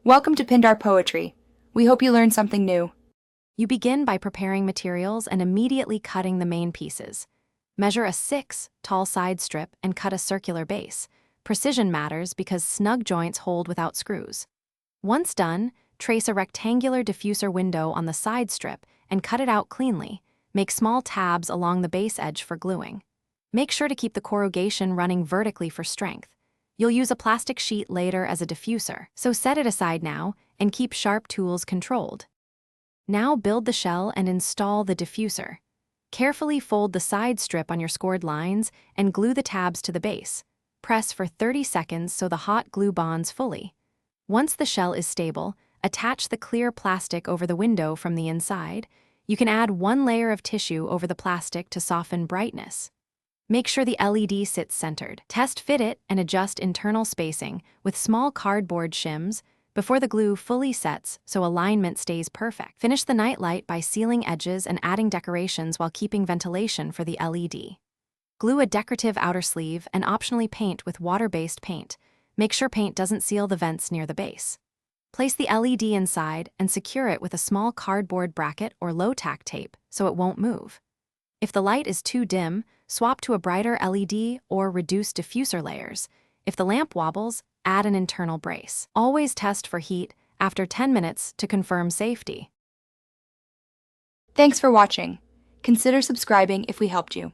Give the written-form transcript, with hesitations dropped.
Welcome to Pindar Poetry. We hope you learned something new. You begin by preparing materials and immediately cutting the main pieces. Measure a 6 tall side strip and cut a circular base. Precision matters because snug joints hold without screws. Once done, trace a rectangular diffuser window on the side strip and cut it out cleanly. Make small tabs along the base edge for gluing. Make sure to keep the corrugation running vertically for strength. You'll use a plastic sheet later as a diffuser, so set it aside now and keep sharp tools controlled. Now build the shell and install the diffuser. Carefully fold the side strip on your scored lines and glue the tabs to the base. Press for 30 seconds so the hot glue bonds fully. Once the shell is stable, attach the clear plastic over the window from the inside. You can add 1 layer of tissue over the plastic to soften brightness. Make sure the LED sits centered. Test fit it and adjust internal spacing with small cardboard shims before the glue fully sets so alignment stays perfect. Finish the nightlight by sealing edges and adding decorations while keeping ventilation for the LED. Glue a decorative outer sleeve and optionally paint with water-based paint. Make sure paint doesn't seal the vents near the base. Place the LED inside and secure it with a small cardboard bracket or low-tack tape so it won't move. If the light is too dim, swap to a brighter LED or reduce diffuser layers. If the lamp wobbles, add an internal brace. Always test for heat after 10 minutes to confirm safety. Thanks for watching. Consider subscribing if we helped you.